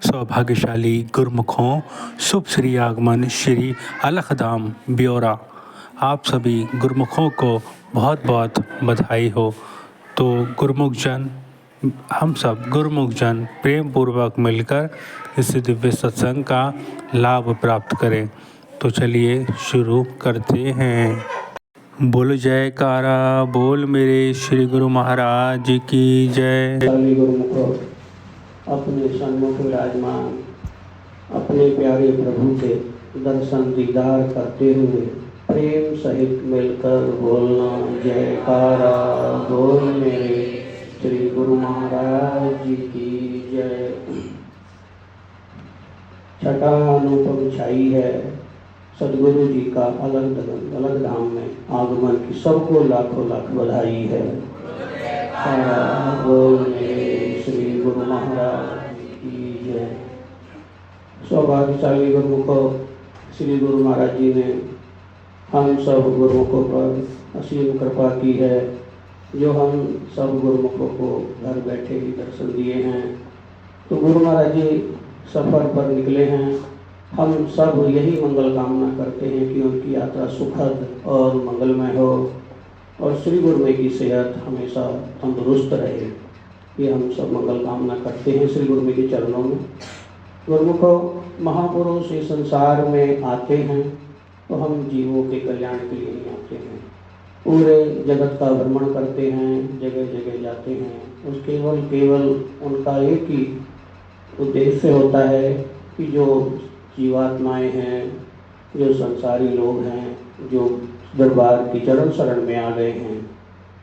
सौभाग्यशाली गुरुमुखों, शुभ श्री आगमन श्री अलखदाम ब्योरा। आप सभी गुरुमुखों को बहुत बहुत बधाई हो। तो गुरुमुख जन, हम सब गुरुमुख जन प्रेम पूर्वक मिलकर इस दिव्य सत्संग का लाभ प्राप्त करें। तो चलिए शुरू करते हैं। बोल जयकारा बोल मेरे श्री गुरु महाराज की जय। गुरुमुखों, अपने सन्मुख विराजमान अपने प्यारे प्रभु के दर्शन दीदार करते हुए प्रेम सहित मिलकर बोलना जयकारा बोल मेरे श्री गुरु महाराज जी की जय। छठा अनुपम छाई है सदगुरु जी का अलग धाम में आगमन की सबको लाखों लाख बधाई है। बोल मेरे श्री गुरु महाराज की जय। सौभाग्यशाली गुरुमुखों, श्री गुरु महाराज जी ने हम सब गुरुमुखों पर असीम कृपा की है, जो हम सब गुरुमुखों को घर बैठे ही दर्शन दिए हैं। तो गुरु महाराज जी सफ़र पर निकले हैं। हम सब यही मंगल कामना करते हैं कि उनकी यात्रा सुखद और मंगलमय हो और श्री गुरुमें की सेहत हमेशा तंदुरुस्त रहे। ये हम सब मंगल कामना करते हैं श्री गुरुमें के चरणों में। गुरुमुखों, महापुरुष इस संसार में आते हैं तो हम जीवों के कल्याण के लिए ही आते हैं। पूरे जगत का भ्रमण करते हैं, जगह जगह जाते हैं। उस केवल उनका एक ही उद्देश्य होता है कि जो जीवात्माएं हैं, जो संसारी लोग हैं, जो दरबार की चरण शरण में आ गए हैं,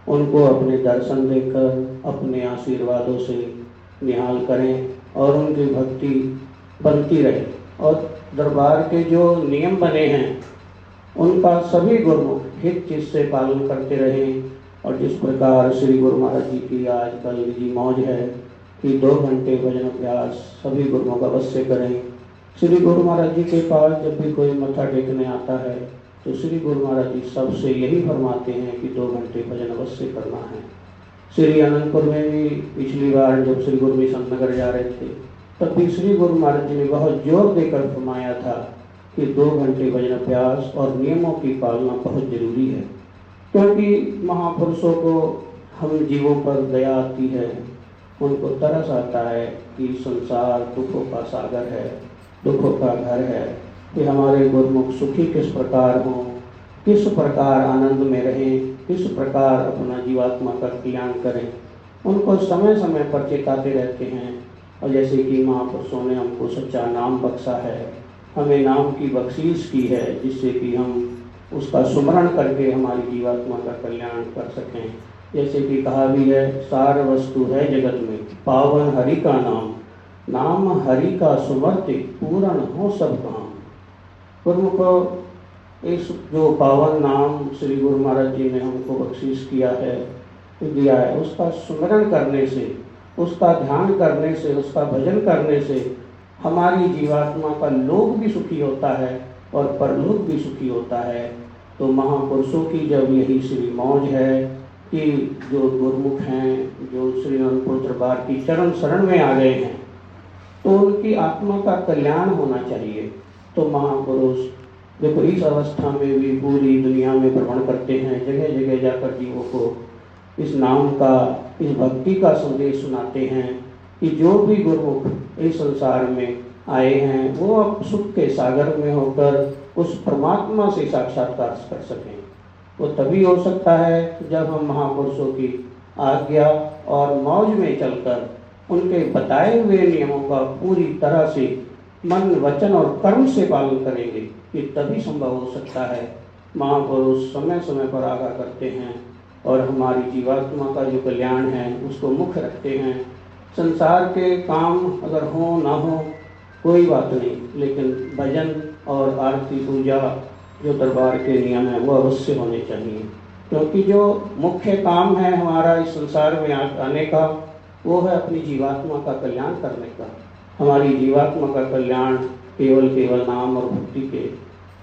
उनको अपने दर्शन देकर अपने आशीर्वादों से निहाल करें और उनकी भक्ति बनती रहे और दरबार के जो नियम बने हैं उनका सभी गुरुमुख हित चित्त से पालन करते रहें। और जिस प्रकार श्री गुरु महाराज जी की आजकल जी मौज है कि 2 घंटे भजन अभ्यास सभी गुरुमुख अवश्य करें। श्री गुरु महाराज जी के पास जब भी कोई मत्था टेकने आता है तो श्री गुरु महाराज जी सबसे यही फरमाते हैं कि 2 घंटे भजन अवश्य करना है। श्री अनंतपुर में भी पिछली बार जब श्री गुरु मिशन नगर जा रहे थे तब भी श्री गुरु महाराज जी ने बहुत जोर देकर फरमाया था कि 2 घंटे भजन अभ्यास और नियमों की पालना बहुत जरूरी है, क्योंकि महापुरुषों को हम जीवों पर दया आती है, उनको तरस आता है कि संसार दुखों का सागर है, दुखों का घर है, कि हमारे गुरुमुख सुखी किस प्रकार हों, किस प्रकार आनंद में रहें, किस प्रकार अपना जीवात्मा का कल्याण करें। उनको समय समय पर चेताते रहते हैं। और जैसे कि महापुरुषों ने हमको सच्चा नाम बख्शा है, हमें नाम की बख्शीश की है, जिससे कि हम उसका सुमरण करके हमारी जीवात्मा का कल्याण कर सकें। जैसे कि कहा भी है, सार वस्तु है जगत में पावन हरि का नाम, नाम हरि का सुमरते पूर्ण हो सब काम। गुरुमुखों, इस जो पावन नाम श्री गुरु महाराज जी ने हमको बख्शीश दिया है, उसका सुमरण करने से, उसका ध्यान करने से, उसका भजन करने से हमारी जीवात्मा का लोक भी सुखी होता है और परलोक भी सुखी होता है। तो महापुरुषों की जब यही श्री मौज है कि जो गुरुमुख हैं, जो श्री अनंतपुर दरबार की चरण शरण में आ गए हैं, तो उनकी आत्मा का कल्याण होना चाहिए। तो महापुरुष देखो इस अवस्था में भी पूरी दुनिया में भ्रमण करते हैं, जगह जगह जाकर जीवों को इस नाम का, इस भक्ति का संदेश सुनाते हैं कि जो भी गुरुमुख इस संसार में आए हैं वो अब सुख के सागर में होकर उस परमात्मा से साक्षात्कार कर सकें। वो तभी हो सकता है जब हम महापुरुषों की आज्ञा और मौज में चलकर उनके बताए हुए नियमों का पूरी तरह से मन, वचन और कर्म से पालन करेंगे, कि तभी संभव हो सकता है। महापुरुष समय समय पर आगाह करते हैं और हमारी जीवात्मा का जो कल्याण है उसको मुख्य रखते हैं। संसार के काम अगर हो ना हो कोई बात नहीं, लेकिन भजन और आरती पूजा जो दरबार के नियम है वो अवश्य होने चाहिए, क्योंकि जो मुख्य काम है हमारा इस संसार में आने का वो है अपनी जीवात्मा का कल्याण करने का। हमारी जीवात्मा का कल्याण केवल नाम और भक्ति के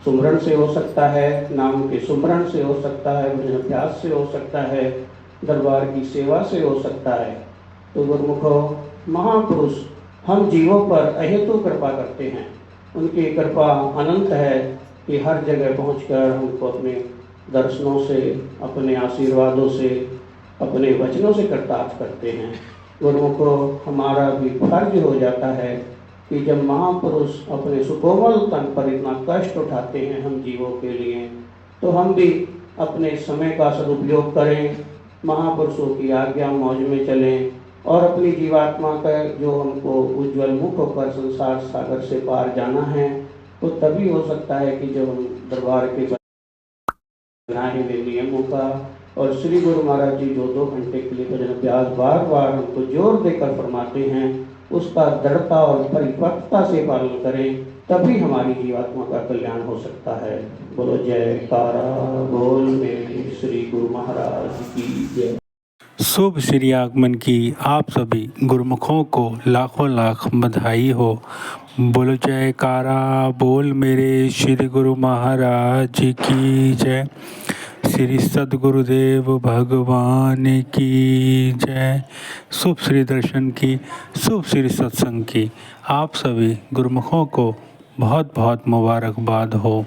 सुमरण से हो सकता है, नाम के सुमरण से हो सकता है, भजन अभ्यास से हो सकता है, दरबार की सेवा से हो सकता है। तो गुरुमुखों, महापुरुष हम जीवों पर अहेतु कृपा करते हैं। उनकी कृपा अनंत है कि हर जगह पहुंचकर हमको अपने दर्शनों से, अपने आशीर्वादों से, अपने वचनों से कृतार्थ करते हैं। गुरुओं को हमारा भी फर्ज हो जाता है कि जब महापुरुष अपने सुकोमल तन पर इतना कष्ट उठाते हैं हम जीवों के लिए, तो हम भी अपने समय का सदुपयोग करें, महापुरुषों की आज्ञा मौज में चलें और अपनी जीवात्मा का जो हमको उज्ज्वल मुख होकर संसार सागर से पार जाना है, तो तभी हो सकता है कि जब हम दरबार के बनाए हुए नियमों का और श्री गुरु महाराज जी जो 2 घंटे के लिए भजन अभ्यास बार बार हमको जोर देकर फरमाते हैं, उसका दृढ़ता और परिपक्वता से पालन करें, तभी हमारी जीवात्मा का कल्याण हो सकता है। बोलो जयकारा बोल मेरे श्री गुरु महाराज की जय। शुभ श्री आगमन की आप सभी गुरुमुखों को लाखों लाख बधाई हो। बोलो जयकारा बोल मेरे श्री गुरु महाराज की जय। श्री सद्गुरुदेव भगवान की जय। शुभ श्री दर्शन की, शुभ श्री सत्संग की आप सभी गुरुमुखों को बहुत बहुत मुबारकबाद हो।